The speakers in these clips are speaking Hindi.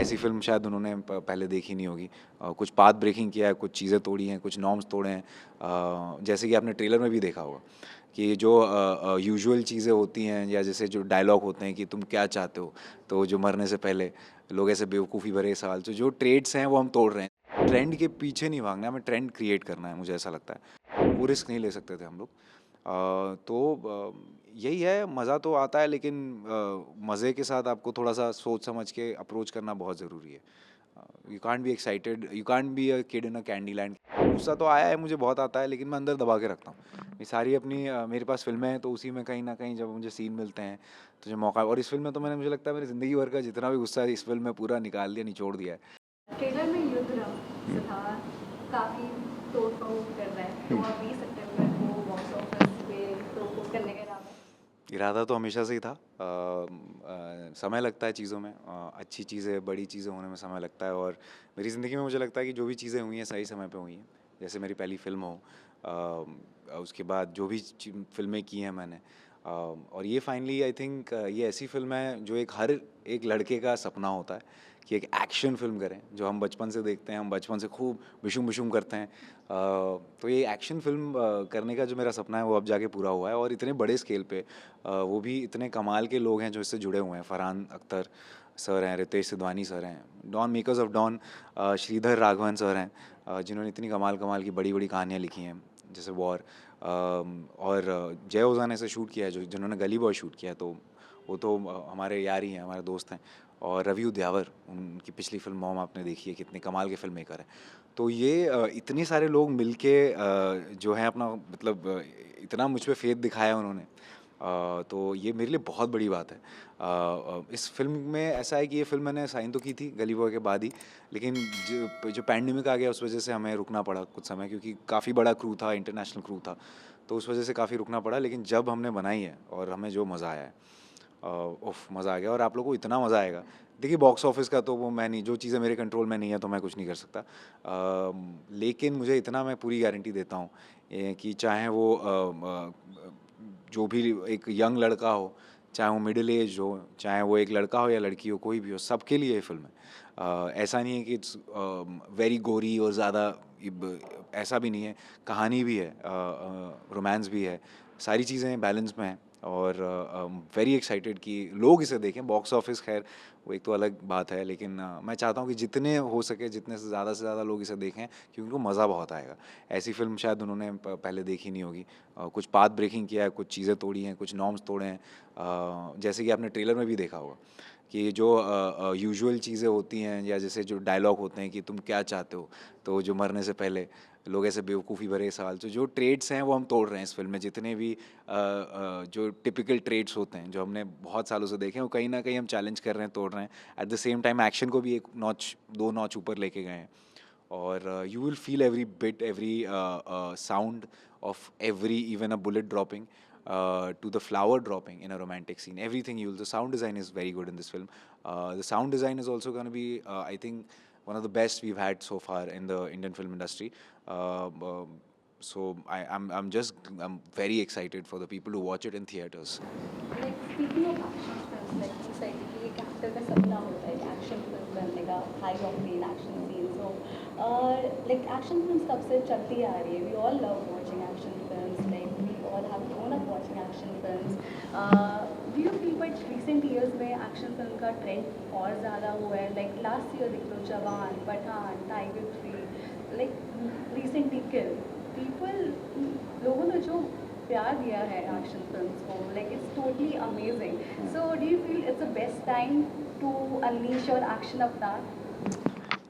ऐसी फिल्म शायद उन्होंने पहले देखी नहीं होगी। कुछ पाथ ब्रेकिंग किया है, कुछ चीज़ें तोड़ी हैं, कुछ नॉर्म्स तोड़े हैं। जैसे कि आपने ट्रेलर में भी देखा होगा कि जो यूजुअल चीज़ें होती हैं या जैसे जो डायलॉग होते हैं कि तुम क्या चाहते हो, तो जो मरने से पहले लोग ऐसे बेवकूफ़ी भरे सवाल, तो जो ट्रेड्स हैं वो हम तोड़ रहे हैं। ट्रेंड के पीछे नहीं भागना है, हमें ट्रेंड क्रिएट करना है, मुझे ऐसा लगता है। वो रिस्क नहीं ले सकते थे हम लोग। यही है, मज़ा तो आता है, लेकिन मज़े के साथ आपको थोड़ा सा सोच समझ के अप्रोच करना बहुत ज़रूरी है। You can't be excited, you can't be a kid in a candy land. गुस्सा तो आया है, मुझे बहुत आता है, लेकिन मैं अंदर दबा के रखता हूँ। ये सारी अपनी मेरे पास फिल्में हैं, तो उसी में कहीं ना कहीं जब मुझे सीन मिलते हैं, तो जो मौका, और इस फिल्म में तो मैंने, मुझे लगता है मेरी ज़िंदगी भर का जितना भी गुस्सा है इस फिल्म में पूरा निकाल दिया, निचोड़ दिया है। ट्रेलर में युद्धरम सिद्धार्थ काफी तोड़ फोड़ कर रहा है, तो अब 20 सितंबर को बॉक्स ऑफिस पे तोड़ फोड़ करने का इरादा है। इरादा तो हमेशा से ही था। समय लगता है चीज़ों में, अच्छी चीज़ें, बड़ी चीज़ें होने में समय लगता है, और मेरी ज़िंदगी में मुझे लगता है कि जो भी चीज़ें हुई हैं सही समय पे हुई हैं। जैसे मेरी पहली फ़िल्म हो, उसके बाद जो भी फ़िल्में की हैं मैंने, और ये फाइनली आई थिंक ये ऐसी फ़िल्म है जो हर एक लड़के का सपना होता है कि एक एक्शन फ़िल्म करें, जो हम बचपन से देखते हैं, हम बचपन से खूब बिशुम-बिशुम करते हैं। तो ये एक्शन फ़िल्म करने का जो मेरा सपना है वो अब जाके पूरा हुआ है, और इतने बड़े स्केल पे, वो भी इतने कमाल के लोग हैं जो इससे जुड़े हुए हैं। फरहान अख्तर सर हैं, रितेश सिद्धवानी सर हैं, Don makers of Don Sridhar Raghavan sir हैं, जिन्होंने इतनी कमाल कमाल की बड़ी बड़ी कहानियाँ लिखी हैं, जैसे वॉर, और जय ओज़ा ने इसे शूट किया है, जो जिन्होंने गली बॉय शूट किया है, तो वो तो हमारे यार ही हैं, हमारे दोस्त हैं। और रवि उद्यावर, उनकी पिछली फिल्म मॉम आपने देखी है, कितने कमाल के फिल्म मेकर हैं। तो ये इतने सारे लोग मिलके जो है अपना, मतलब इतना मुझ पे फेथ दिखाया उन्होंने। तो ये मेरे लिए बहुत बड़ी बात है। इस फ़िल्म में ऐसा है कि ये फ़िल्म मैंने साइन तो की थी गली बॉय के बाद ही, लेकिन जो पैंडेमिक आ गया उस वजह से हमें रुकना पड़ा कुछ समय, क्योंकि काफ़ी बड़ा क्रू था, इंटरनेशनल क्रू था, तो उस वजह से काफ़ी रुकना पड़ा। लेकिन जब हमने बनाई है और हमें जो मज़ा आया है, उफ़ मज़ा आ गया, और आप लोगों को इतना मज़ा आएगा। देखिए, बॉक्स ऑफिस का तो वो मैं नहीं, जो चीज़ें मेरे कंट्रोल में नहीं है तो मैं कुछ नहीं कर सकता। लेकिन मुझे इतना मैं पूरी गारंटी देता हूँ कि चाहे वो जो भी एक यंग लड़का हो, चाहे वो मिडिल एज हो, चाहे वो एक लड़का हो या लड़की हो, कोई भी हो, सबके लिए ये फ़िल्म है। ऐसा नहीं है कि इट्स वेरी गोरी और ज़्यादा, ऐसा भी नहीं है। कहानी भी है, रोमांस भी है, सारी चीज़ें बैलेंस में हैं, और वेरी एक्साइटेड कि लोग इसे देखें। बॉक्स ऑफिस खैर वो एक तो अलग बात है, लेकिन मैं चाहता हूँ कि जितने हो सके, जितने से ज़्यादा लोग इसे देखें, क्योंकि उनको मज़ा बहुत आएगा। ऐसी फिल्म शायद उन्होंने पहले देखी नहीं होगी। कुछ पाथ ब्रेकिंग किया है, कुछ चीज़ें तोड़ी हैं, कुछ नॉर्म्स तोड़े हैं। जैसे कि आपने ट्रेलर में भी देखा होगा कि जो यूजुअल चीज़ें होती हैं या जैसे जो डायलॉग होते हैं कि तुम क्या चाहते हो, तो जो मरने से पहले लोग ऐसे बेवकूफ़ी भरे सवाल, तो जो ट्रेड्स हैं वो हम तोड़ रहे हैं इस फिल्म में। जितने भी जो टिपिकल ट्रेड्स होते हैं जो हमने बहुत सालों से देखे हैं, वो कहीं ना कहीं हम चैलेंज कर रहे हैं, तोड़ रहे हैं। Eight the same time action को भी एक नॉच, दो नॉच ऊपर लेके गए हैं, और you will feel every bit, every sound of every, even a bullet dropping, to the flower dropping in a romantic scene. Everything the sound design is very good in this film. The sound design is also going to be, I think, one of the best we've had so far in the Indian film industry. So I'm very excited for the people to watch it in theaters. Like speaking of action films, like you said कि एक एक्टर का सपना होता है एक्शन फिल्म करने का, हाई ऑक्टेन एक्शन सीन्स हो, like action films कब से चलती आ रही है, we all love watching action films, like we all have grown up watching action films. Do you feel but recent years में action film का trend और ज़्यादा हुआ है, like last year देख लो Jawan, Pathaan, Tiger 3, like recently Kill, people, लोगों ने जो प्यार दिया है एक्शन फिल्म्स को, like it's totally amazing. So do you feel it's the best time to unleash your action avatar?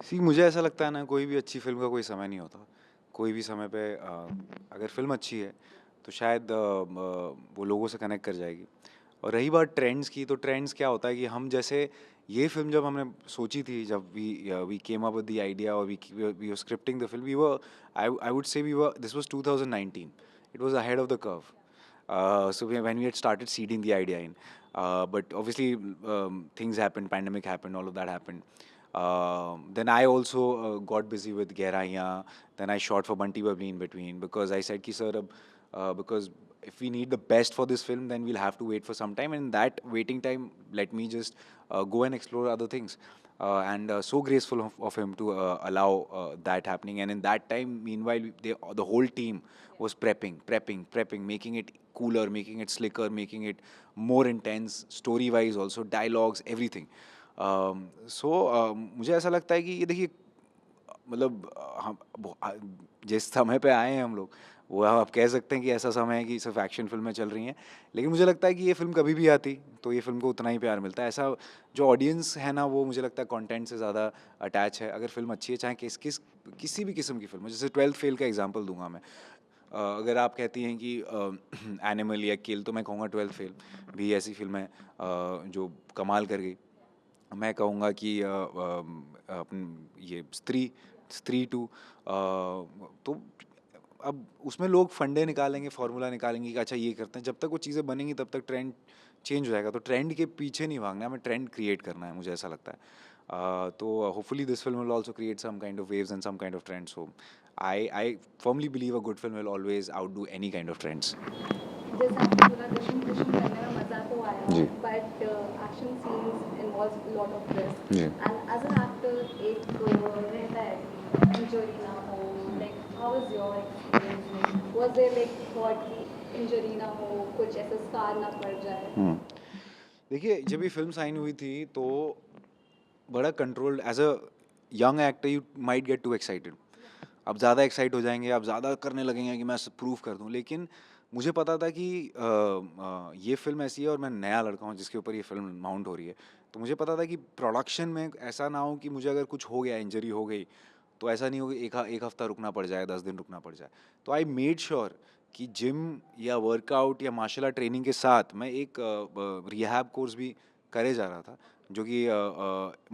See, मुझे ऐसा लगता है ना, कोई भी अच्छी फिल्म का कोई समय नहीं होता। कोई भी समय पे अगर फिल्म अच्छी है तो शायद वो लोगों से कनेक्ट कर जाएगी। और रही बात ट्रेंड्स की, तो ट्रेंड्स क्या होता है कि हम जैसे, ये फिल्म जब हमने सोची थी, जब we came up with the idea, और we were scripting the film, we were, I would say we were, this was 2019, it was ahead of the curve. So when we had started seeding the idea in, but obviously things happened, pandemic happened, all of that happened. Then I also got busy with Gehraiyaan. Then I shot for Bunty Babli in between, because I said ki sir, because if we need the best for this film, then we'll have to wait for some time, and that waiting time let me just go and explore other things. and so graceful of him to allow that happening. And in that time, meanwhile, the whole team was prepping, making it cooler, making it slicker, making it more intense, story wise also, dialogues, everything. मुझे ऐसा लगता है कि ये देखिए, मतलब हम जिस समय पे आए हैं हम लोग, वो आप कह सकते हैं कि ऐसा समय है कि सिर्फ एक्शन फिल्में चल रही हैं, लेकिन मुझे लगता है कि ये फिल्म कभी भी आती तो ये फिल्म को उतना ही प्यार मिलता है। ऐसा जो ऑडियंस है ना, वो मुझे लगता है कंटेंट से ज़्यादा अटैच है। अगर फिल्म अच्छी है, चाहे किसी भी किस्म की फिल्म हो, जैसे ट्वेल्थ फेल का एग्जांपल दूंगा मैं। अगर आप कहती हैं कि एनिमल या किल, तो मैं कहूँगा ट्वेल्थ फेल भी ऐसी फिल्म है जो कमाल कर गई। मैं कहूँगा कि ये स्त्री स्त्री टू, तो अब उसमें लोग फंडे निकालेंगे, फार्मूला निकालेंगे कि अच्छा ये करते हैं। जब तक वो चीज़ें बनेंगी तब तक ट्रेंड चेंज हो जाएगा। तो ट्रेंड के पीछे नहीं भागना है, हमें ट्रेंड क्रिएट करना है, मुझे ऐसा लगता है। तो hopefully this film will also create some kind of waves and some kind of trends. So I firmly believe a good film will always outdo any kind of trends. जैसे आपने बोला डिशम डिशम करने में मज़ा तो आया, जी। But action scenes involve lot of risk, जी। एंड एज एन एक्टर एक रहता है कि इंजरी ना हो, like how is your experience, was there like thought कि इंजरी ना हो, कुछ ऐसा स्कार ना पड़ जाए? देखिए, जब ये फिल्म साइन हुई थी तो बड़ा controlled, as a young actor you might get too excited. आप ज़्यादा एक्साइट हो जाएंगे, आप ज़्यादा करने लगेंगे कि मैं प्रूव कर दूं। लेकिन मुझे पता था कि ये फिल्म ऐसी है और मैं नया लड़का हूँ जिसके ऊपर ये फिल्म माउंट हो रही है। तो मुझे पता था कि प्रोडक्शन में ऐसा ना हो कि मुझे अगर कुछ हो गया, इंजरी हो गई, तो ऐसा नहीं हो कि एक हफ्ता रुकना पड़ जाए, 10 दिन रुकना पड़ जाए। तो आई मेड श्योर कि जिम या वर्कआउट या मार्शल आर्ट ट्रेनिंग के साथ मैं एक रिहैब कोर्स भी करे जा रहा था, जो कि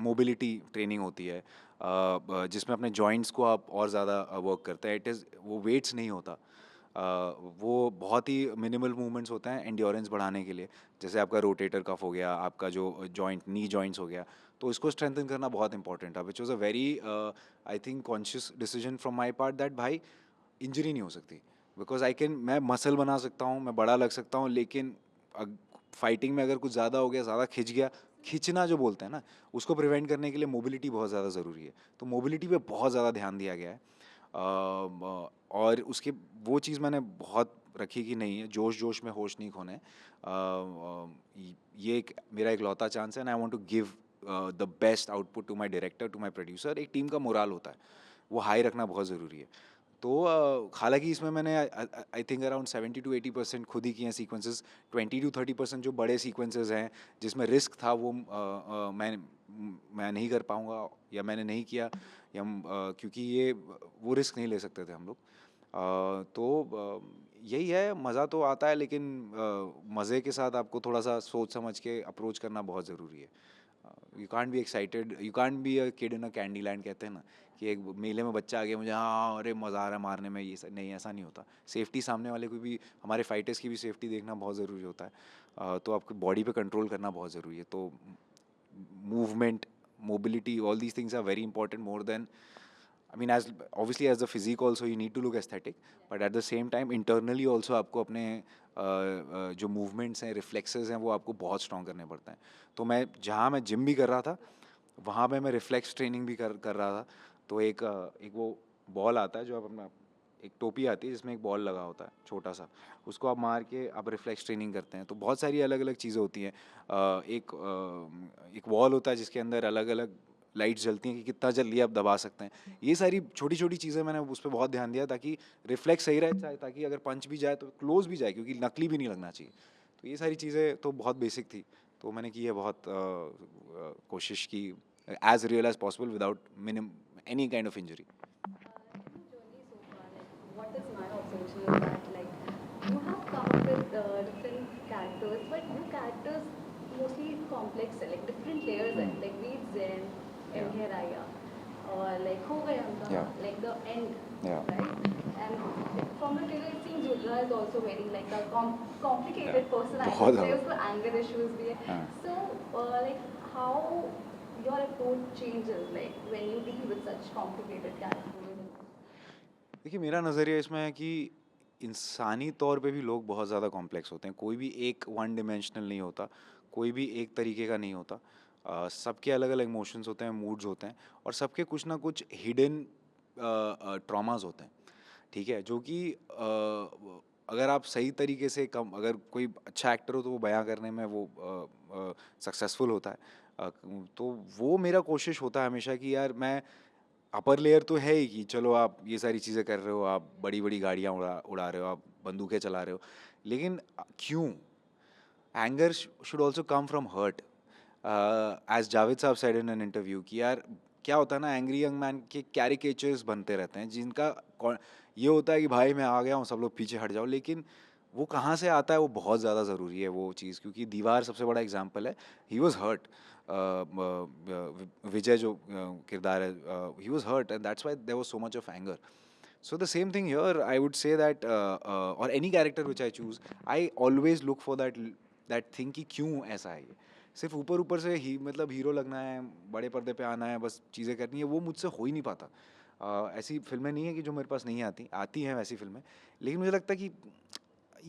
मोबिलिटी ट्रेनिंग होती है, जिसमें अपने जॉइंट्स को आप और ज़्यादा वर्क करते हैं। इट इज़, वो वेट्स नहीं होता, वो बहुत ही मिनिमल मूवमेंट्स होते हैं एंड्योरेंस बढ़ाने के लिए। जैसे आपका रोटेटर कफ हो गया, आपका जो जॉइंट नी जॉइंट्स हो गया, तो इसको स्ट्रेंथन करना बहुत इंपॉर्टेंट था, which was a very I think conscious decision from my part, that भाई इंजरी नहीं हो सकती। बिकॉज आई कैन, मैं मसल बना सकता हूँ, मैं बड़ा लग सकता हूँ, लेकिन फाइटिंग में अगर कुछ ज़्यादा हो गया, ज़्यादा खिंच गया, खींचना जो बोलते हैं ना, उसको प्रिवेंट करने के लिए मोबिलिटी बहुत ज़्यादा ज़रूरी है। तो मोबिलिटी पे बहुत ज़्यादा ध्यान दिया गया है। और उसकी वो चीज़ मैंने बहुत रखी कि नहीं है, जोश जोश में होश नहीं खोने। ये एक मेरा इकलौता चांस है, and I want to give the best output to my director, to my producer. एक टीम का मोराल होता है, वो हाई रखना बहुत ज़रूरी है। तो हालांकि इसमें मैंने आई थिंक अराउंड 70 to 80% खुद ही किए हैं सीक्वेंसेस। 20 to 30% जो बड़े सीक्वेंसेस हैं जिसमें रिस्क था, वो मैं नहीं कर पाऊँगा, या मैंने नहीं किया, या क्योंकि ये वो रिस्क नहीं ले सकते थे हम लोग। तो यही है, मज़ा तो आता है, लेकिन मज़े के साथ आपको थोड़ा सा सोच समझ के अप्रोच करना बहुत ज़रूरी है। You can't be excited, you can't be a kid in a candy land, कहते हैं ना, कि एक मेले में बच्चा आ गया, मुझे हाँ अरे मज़ा आ रहा है मारने में, ये नहीं, ऐसा नहीं होता। सेफ्टी सामने वाले को भी, हमारे फाइटर्स की भी सेफ्टी देखना बहुत ज़रूरी होता है। तो आपको बॉडी पे कंट्रोल करना बहुत ज़रूरी है। तो movement, mobility, all these things are very important, more than, I mean, as obviously as the physique also you need to look aesthetic, but at the same time internally also आपको अपने जो movements हैं, reflexes हैं, वो आपको बहुत strong करने पड़ते हैं। तो मैं जिम भी कर रहा था, वहाँ पे मैं रिफ्लेक्स ट्रेनिंग भी कर रहा था। तो एक वो बॉल आता है, जो आप अपना, एक टोपी आती है जिसमें एक बॉल लगा होता है छोटा सा, उसको आप मार के आप रिफ्लेक्स ट्रेनिंग करते हैं। तो बहुत सारी अलग अलग चीज़ें होती हैं। एक वॉल होता है जिसके अंदर अलग अलग लाइट्स जलती हैं कि कितना जल्दी आप दबा सकते हैं। ये सारी छोटी छोटी चीज़ें मैंने उस पर बहुत ध्यान दिया, ताकि रिफ्लेक्स सही रहे, ताकि अगर पंच भी जाए तो क्लोज भी जाए, क्योंकि नकली भी नहीं लगना चाहिए। तो ये सारी चीज़ें तो बहुत बेसिक थी, तो मैंने की है बहुत कोशिश की, as real as possible without any kind of injury. Journey so far, like, what is my observation is that, like, you have come up with different characters, but your characters mostly complex है, like different layers है, like Veed Zen, Yeah. Gheraya, or like हो गया उनका, Yeah. like the end, Yeah. right? And from the trailer it seems Rudra is also very like a complicated Yeah. person. I बहुत would say ज़्यादा। उसको anger issues भी है. हाँ। So like how your approach changes like when you deal with such complicated characters? देखिए, मेरा नज़रिया इसमें है कि इंसानी तौर पे भी लोग बहुत ज़्यादा कॉम्प्लेक्स होते हैं। कोई भी एक वन डिमेंशनल नहीं होता, कोई भी एक तरीके का नहीं होता। सबके अलग अलग इमोशंस होते हैं, मूड्स होते हैं, और सबके कुछ ना कुछ हिडन ट्रॉमास होते हैं, ठीक है, जो कि अगर आप सही तरीके से कम, अगर कोई अच्छा एक्टर हो तो वो बयां करने में वो सक्सेसफुल होता है। तो वो मेरा कोशिश होता है हमेशा कि यार मैं, अपर लेयर तो है ही कि चलो आप ये सारी चीज़ें कर रहे हो, आप बड़ी बड़ी गाड़ियाँ उड़ा उड़ा रहे हो, आप बंदूकें चला रहे हो, लेकिन क्यों? Anger should also come from hurt, as Javed sahab said in an interview कि यार क्या होता है ना, एंग्री यंग मैन के कैरिकेचर्स बनते रहते हैं जिनका ये होता है कि भाई मैं आ गया हूँ, सब लोग पीछे हट जाओ, लेकिन वो कहाँ से आता है वो बहुत ज़्यादा ज़रूरी है वो चीज़, क्योंकि दीवार सबसे बड़ा एग्जाम्पल है। ही वॉज हर्ट, विजय जो किरदार है, he was hurt and that's why there was so much of anger. So the same thing here, I would say that, or any character which I choose, I always look for that thing कि क्यों ऐसा है ये। सिर्फ ऊपर ऊपर से ही मतलब हीरो लगना है, बड़े पर्दे पे आना है, बस चीज़ें करनी है, वो मुझसे हो ही नहीं पाता। ऐसी फिल्में नहीं है कि जो मेरे पास नहीं आती, आती हैं वैसी फिल्में, लेकिन मुझे लगता है कि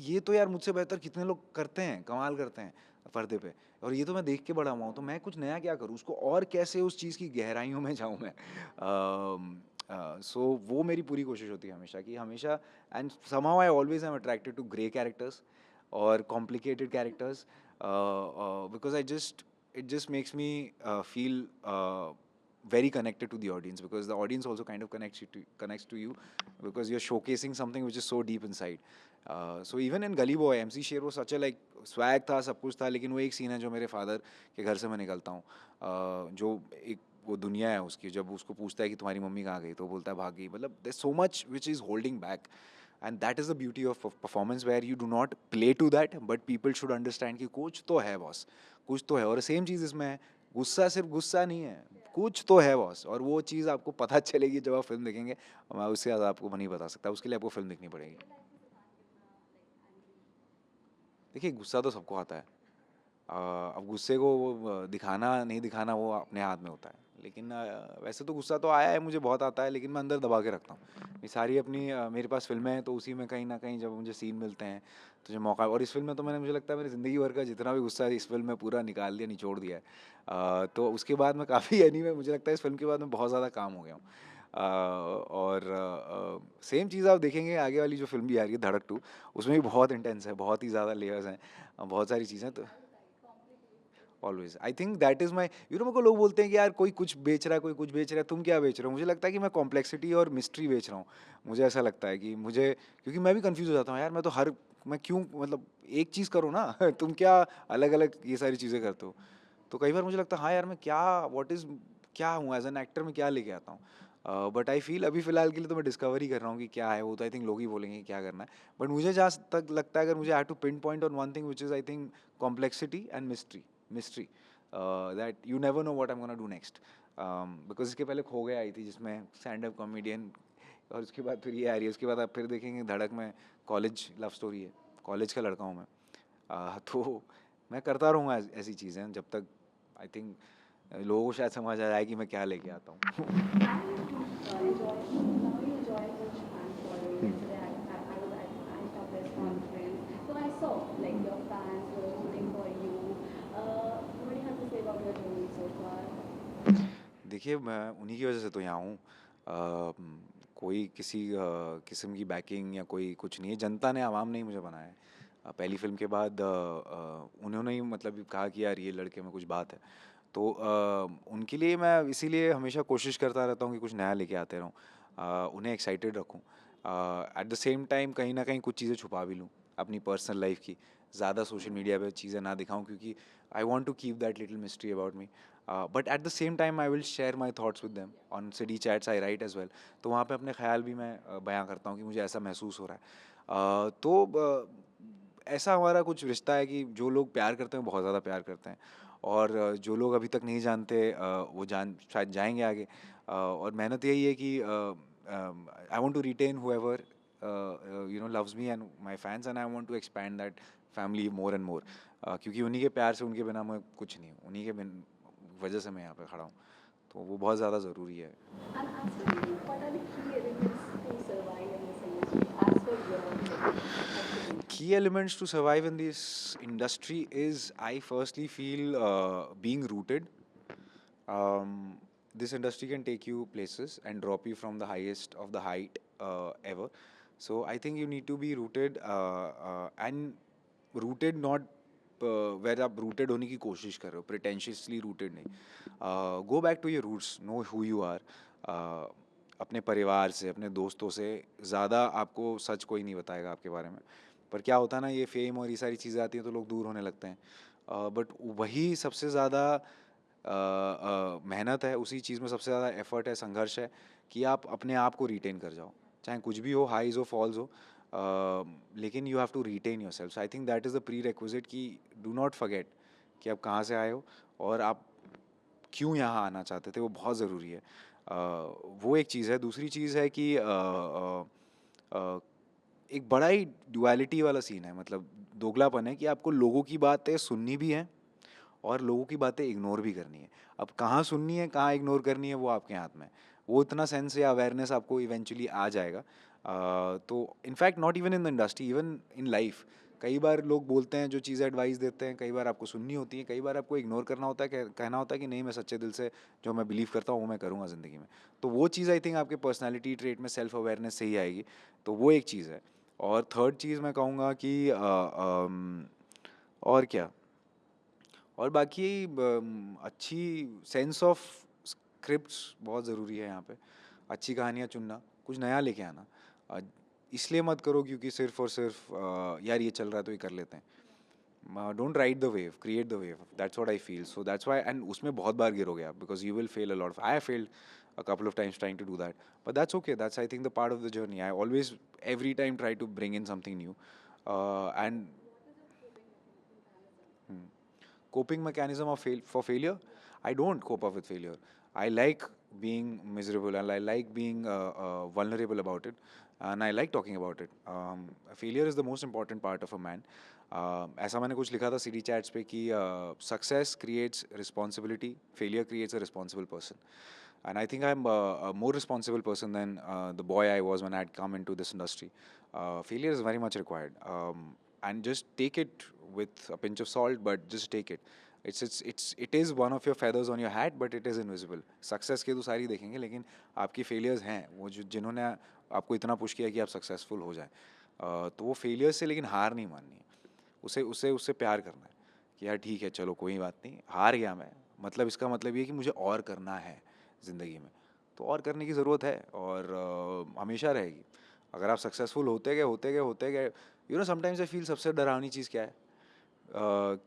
ये तो यार मुझसे बेहतर कितने लोग करते हैं, कमाल करते हैं पर्दे पे, और ये तो मैं देख के बड़ा हुआ हूँ, तो मैं कुछ नया क्या करूँ उसको, और कैसे उस चीज़ की गहराइयों में जाऊँ मैं। सो वो मेरी पूरी कोशिश होती है हमेशा कि हमेशा, and somehow I always am attracted to grey characters or complicated characters, because it just makes me feel very connected to the audience, because the audience also kind of connects to you, because you're showcasing something which is so deep inside. So even in Gully Boy, MC Sher वो such a like swag था, सब कुछ था, लेकिन वो एक सीन है जो मेरे फादर के घर से मैं निकलता हूँ, जो एक वो दुनिया है उसकी, जब उसको पूछता है कि तुम्हारी मम्मी कहाँ गई, तो बोलता है भाग गई, मतलब there so much which is holding back, and that is the beauty of performance, where you do not play to that, but people should understand कि कुछ तो है बॉस, कुछ तो है। और सेम चीज़ इसमें है, गुस्सा सिर्फ गुस्सा नहीं है, कुछ तो है बॉस, और वो चीज़ आपको पता चलेगी जब आप फिल्म देखेंगे। मैं उससे ज़्यादा आपको नहीं बता सकता, उसके लिए आपको फिल्म देखनी पड़ेगी। देखिए गुस्सा तो सबको आता है, अब गुस्से को दिखाना नहीं दिखाना वो अपने हाथ में होता है, लेकिन वैसे तो गुस्सा तो आया है, मुझे बहुत आता है, लेकिन मैं अंदर दबा के रखता हूँ। ये सारी अपनी मेरे पास फिल्में हैं, तो उसी में कहीं ना कहीं जब मुझे सीन मिलते हैं तो जो मौका, और इस फिल्म में तो मैंने, मुझे लगता है मेरी ज़िंदगी भर का जितना भी गुस्सा है इस फिल्म में पूरा निकाल दिया, निचोड़ दिया है। तो उसके बाद मैं काफ़ी एनीवे, मुझे लगता है इस फिल्म के बाद मैं बहुत ज़्यादा काम हो गया हूँ। और सेम चीज़ आप देखेंगे आगे वाली जो फिल्म भी आ रही है धड़क 2, उसमें भी बहुत इंटेंस है, बहुत ही ज़्यादा लेयर्स हैं, बहुत सारी चीज़ें, तो always I think that is my, मेरे को लोग बोलते हैं कि यार कोई कुछ बेच रहा है, कोई कुछ बेच रहा है, तुम क्या बेच रहे हो, मुझे लगता है कि मैं कॉम्प्लेक्सिटी और मिस्ट्री बेच रहा हूँ। मुझे ऐसा लगता है कि मुझे, क्योंकि मैं भी कंफ्यूज हो जाता हूँ यार, मैं तो हर, मैं क्यों, मतलब एक चीज़ करो ना तुम क्या अलग अलग ये सारी चीज़ें करते हो। तो कई बार मुझे लगता है हाँ यार मैं क्या, व्हाट इज़, क्या हूँ एज एन एक्टर, में क्या लेके आता हूँ। बट आई फील अभी फ़िलहाल के लिए तो मैं डिस्कवर ही कर रहा हूँ कि क्या है वो, तो आई थिंक लोग ही बोलेंगे क्या करना है। बट मुझे जहाँ तक लगता है, अगर मुझे have to pinpoint on one thing which is I think complexity and mystery, that you never know what I am gonna do next. Because इसके पहले खो गया आई थी, जिसमें स्टैंड अप कॉमेडियन, और उसके बाद फिर ये आ रही है, उसके बाद आप फिर देखेंगे धड़क में कॉलेज लव स्टोरी है, कॉलेज का लड़का हूँ मैं। तो मैं करता रहूँगा ऐसी चीज़ें जब तक, आई थिंक लोगों को शायद समझ आ जाए कि मैं क्या लेके आता हूँ। देखिए मैं उन्हीं की वजह से तो यहाँ हूँ। कोई किसी किस्म की बैकिंग या कोई कुछ नहीं है, जनता ने, आवाम ने ही मुझे बनाया है। पहली फिल्म के बाद उन्होंने ही मतलब कहा कि यार ये लड़के में कुछ बात है, तो उनके लिए मैं इसीलिए हमेशा कोशिश करता रहता हूँ कि कुछ नया लेके आते रहूँ, उन्हें एक्साइटेड रखूँ, एट द सेम टाइम कहीं ना कहीं कुछ चीज़ें छुपा भी लूँ अपनी पर्सनल लाइफ की, ज़्यादा सोशल मीडिया पे चीज़ें ना दिखाऊं, क्योंकि I want to keep that little mystery about me, but at the same time I will share my thoughts with them on city chats I write as well. तो वहाँ पे अपने ख्याल भी मैं बयां करता हूँ कि मुझे ऐसा महसूस हो रहा है। ऐसा हमारा कुछ रिश्ता है कि जो लोग प्यार करते हैं बहुत ज़्यादा प्यार करते हैं, और जो लोग अभी तक नहीं जानते वो जान शायद जाएंगे आगे। और मेहनत यही है कि I want to retain whoever loves me and my fans, and I want to expand that family more and more, क्योंकि उन्हीं के प्यार से, उनके बिना मैं कुछ नहीं हूँ, उन्हीं के वजह से मैं यहाँ पे खड़ा हूँ, तो वो बहुत ज़्यादा ज़रूरी है। And actually, what are the key elements to survive in this industry as per your opinion? Key elements to survive in this industry is, I firstly feel being rooted. This industry can take you places and drop you from the highest of the height ever. So I think you need to be rooted and rooted not where आप rooted होने की कोशिश कर रहे हो, pretentiously rooted नहीं. Go back to your roots, know who you are. अपने परिवार से, अपने दोस्तों से ज़्यादा आपको सच कोई नहीं बताएगा आपके बारे में. पर क्या होता है ना, ये फेम और ये सारी चीज़ें आती हैं तो लोग दूर होने लगते हैं. बट वही सबसे ज़्यादा मेहनत है, उसी चीज़ में सबसे ज़्यादा एफर्ट है, संघर्ष है कि आप अपने आप को रिटेन कर जाओ, चाहे कुछ भी हो, हाइज हो, फॉल्स हो. लेकिन you have to retain yourself. I think that is the prerequisite कि डू नॉट फॉरगेट कि आप कहाँ से आए हो और आप क्यों यहाँ आना चाहते थे, वो बहुत ज़रूरी है. वो एक चीज़ है. दूसरी चीज़ है कि एक बड़ा ही ड्युअलिटी वाला सीन है, मतलब दोगलापन है कि आपको लोगों की बातें सुननी भी है और लोगों की बातें इग्नोर भी करनी है. अब कहाँ सुननी है, कहाँ इग्नोर करनी है, वो आपके हाथ में है. वो इतना सेंस या अवेयरनेस आपको इवेंचुअली आ जाएगा. तो in fact not even in the industry, even in life कई बार लोग बोलते हैं, जो चीज़ें एडवाइस देते हैं, कई बार आपको सुननी होती है, कई बार आपको इग्नोर करना होता है, कहना होता है कि नहीं, मैं सच्चे दिल से जो मैं बिलीव करता हूँ वो मैं करूँगा ज़िंदगी में. तो वो चीज़ आई थिंक आपके पर्सनैलिटी ट्रेट में सेल्फ अवेयरनेस से ही आएगी. तो वो एक चीज़ है. और थर्ड चीज़ मैं कहूँगा कि और क्या, और बाकी अच्छी सेंस ऑफ स्क्रिप्ट्स बहुत ज़रूरी है यहाँ पे. अच्छी कहानियाँ चुनना, कुछ नया लेके आना. इसलिए मत करो क्योंकि सिर्फ और सिर्फ यार ये चल रहा है तो ये कर लेते हैं. Don't ride the wave, create the wave. That's what I feel. So that's why, and उसमें बहुत बार गिरोगे आप, because you will fail a lot. I have failed a couple of times trying to do that, but that's okay. That's, I think, the part of the journey. I always every time try to bring in something new. And coping mechanism of for failure, I don't cope up with failure. I like being miserable and I like being vulnerable about it, and I like talking about it. Failure is the most important part of a man. ऐसा मैंने कुछ लिखा था CD chats पे कि success creates responsibility, failure creates a responsible person. And I think I'm a more responsible person than the boy I was when I had come into this industry. Failure is very much required, and just take it with a pinch of salt, but just take it. It is one of your feathers on your hat, but it is invisible. Success के तो सारी देखेंगे, लेकिन आपकी failures हैं वो जिन्होंने आपको इतना पुश किया कि आप successful हो जाएं. तो वो failures से लेकिन हार नहीं माननी है. उससे प्यार करना है कि यार ठीक है, चलो कोई बात नहीं, हार गया मैं, मतलब इसका मतलब ये कि मुझे और करना है ज़िंदगी में. तो और करने की ज़रूरत है और हमेशा रहेगी. अगर आप सक्सेसफुल होते गए, समटाइम्स आई फील सबसे डरावनी चीज़ क्या है,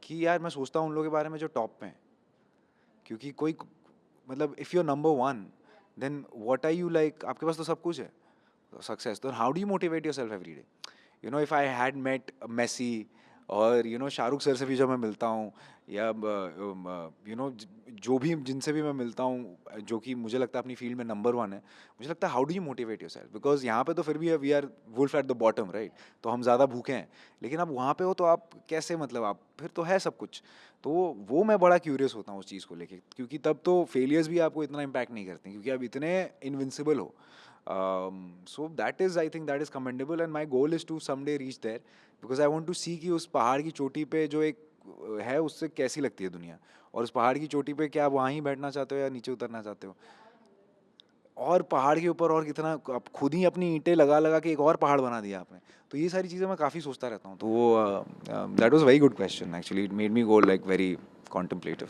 कि यार मैं सोचता हूँ उन लोगों के बारे में जो टॉप पे हैं, क्योंकि कोई, मतलब if you are number one, then what are you like. आपके पास तो सब कुछ है, सक्सेस. तो how do you motivate yourself every day. If I had met Messi और शाहरुख सर से भी जब मैं मिलता हूँ, या जो भी जिनसे भी मैं मिलता हूँ जो कि मुझे लगता है अपनी फील्ड में नंबर वन है, मुझे लगता है how do you motivate yourself. Because यहाँ पे तो फिर भी we are wolf at the bottom, right. तो हम ज़्यादा भूखे हैं, लेकिन अब वहाँ पे हो तो आप कैसे, मतलब आप फिर तो है सब कुछ. तो वो मैं बड़ा क्यूरियस होता हूँ उस चीज़ को लेके, क्योंकि तब तो फेलियर्स भी आपको इतना इम्पैक्ट नहीं करते क्योंकि आप इतने इनविंसिबल हो. So that is, I think that is commendable, and my goal is to someday reach there, because I want to see कि उस पहाड़ की चोटी पे जो एक है उससे कैसी लगती है दुनिया, और उस पहाड़ की चोटी पे क्या आप वहाँ ही बैठना चाहते हो या नीचे उतरना चाहते हो, और पहाड़ के ऊपर और कितना आप खुद ही अपनी ईंटें लगा लगा के एक और पहाड़ बना दिया आपने. तो ये सारी चीज़ें मैं काफ़ी सोचता रहता हूँ. तो वो that was very good question actually. It made me go like very contemplative.